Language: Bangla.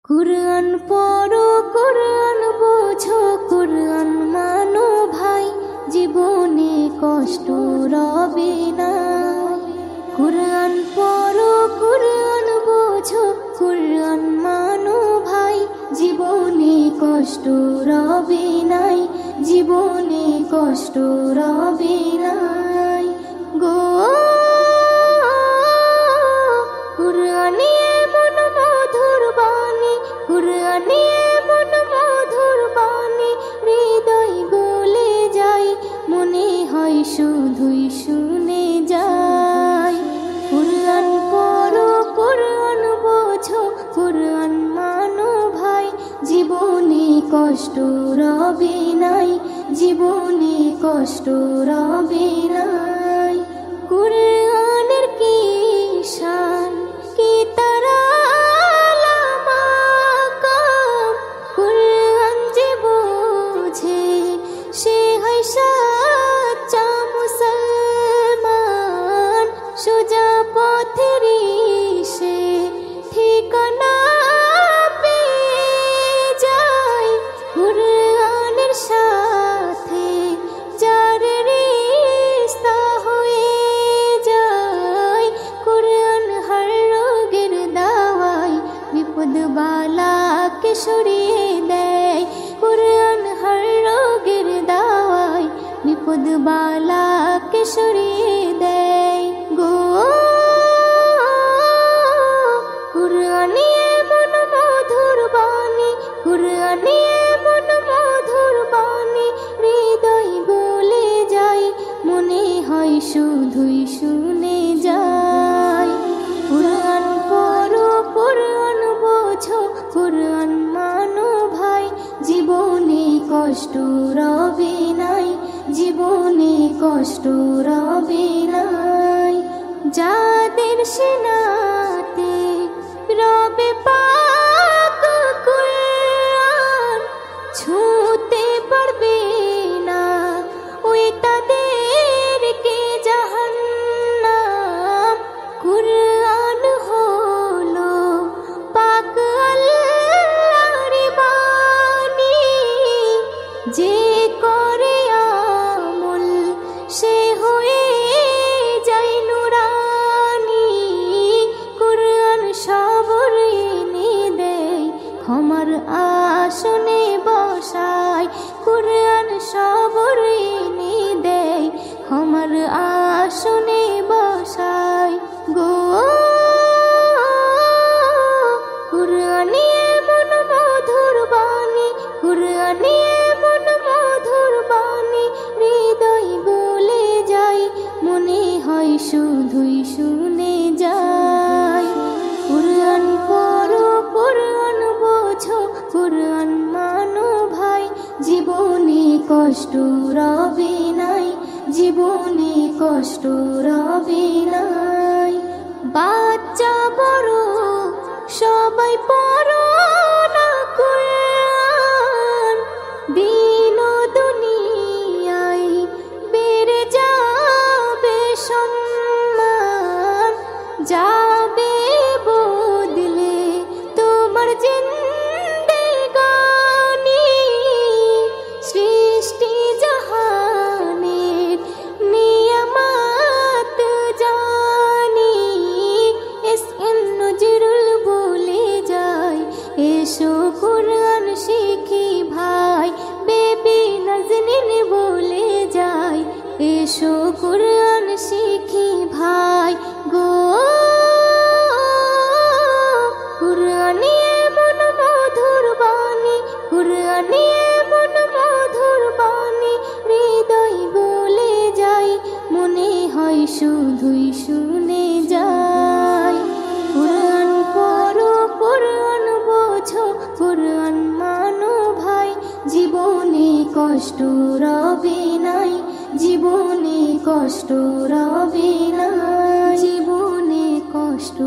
কুরআন পড়ো, কুরআন বোঝো, কুরআন মানো ভাই, জীবনে কষ্ট রবে না। কুরআন পড়ো, কুরআন বোঝো, কুরআন মানো ভাই, জীবনে কষ্ট রবে নাই, জীবনে কষ্ট রবে নাই গো। কুরআনে এমন মধুর বাণী, কুরআনে এমন মধুর বাণী, হৃদয় গলে যায়, মনে হয় শুধুই শুনে যায়। কুরআন পড়ো, কুরআন বোঝো, কুরআন মানো ভাই, জীবনে কষ্ট রবে নাই, জীবনে কষ্ট রবে নাই। কুরআনের কি শান, কি তারা মাকাম, কুরআন যে বোঝে সে হয় সাচ্চা মুসলমান। সোজা পথেরই সে ঠিকানা পেয়ে যায়, কুরআনের সাথে যার রিশতা হয়ে যায়। কুরআন হর রোগের দাওয়াই, বিপদ বালাকে সরিয়ে দেয়। কুরআন হর রোগের দাওয়াই, বিপদ বালাকে সরিয়ে দেয় গো। কুরআনে এমন মধুর বাণী, কুরআনে এমন মধুর বাণী, হৃদয় গলে যায়, মনে হয় শুধুই শুনে যায়। কুরআন পড়ো, কুরআন বোঝো, কুরআন মানো ভাই, জীবনে কষ্ট রবে নাই, জীবনে কষ্ট রবে নাই। যাদের সিনাতে রবে পাক কুরআন, ছুঁতে পারবে না ওই তাদেরকে জাহান্নাম। কুরআন হলো পাক আল্লাহর বাণী, যে করে আমল সে হয়ে যায় নুরানি। কুরআন সবর এনে দেয়, ক্ষমার আসনে বসায়। কুরআন সবর এনে দেয়, ক্ষমার আসনে বসায় গো। কুরআনে এমন মধুর বাণী, কুরআনে এমন মধুর বাণী, হৃদয় গলে যায়, মনে হয় শুধুই শুনে যায়। কুরআন পড়ো, কুরআন বোঝো, কুরআন মানো ভাই, জীবনে কষ্ট রবে নাই, জীবনে কষ্ট রবে নাই। বাচ্চা বড় সবাই পড়ো না কুরআন, দিন ও দুনিয়ায় বেড়ে যাবে সম্মান, যাবে বদলে তোমার জিন্দেগানি। সৃষ্টি জাহানের নিয়ামত জানি, এস.এম. নজরুল বলে যায়, এসো কুরআন শিখি ভাই। বেবি নাজনীন বলে যায়, এসো কুরআন শিখি ভাই গো। কুরআনে এমন মধুর বাণী, কুরআনে এমন মধুর বাণী, হৃদয় গলে যায়, মনে হয় শুধুই শুনে যায়। কুরআন পড়ো, কুরআন বোঝো, কুরআন মানো ভাই, জীবনে কষ্ট রবে নাই, জীবনে কষ্ট রবে নাই, জীবনে কষ্ট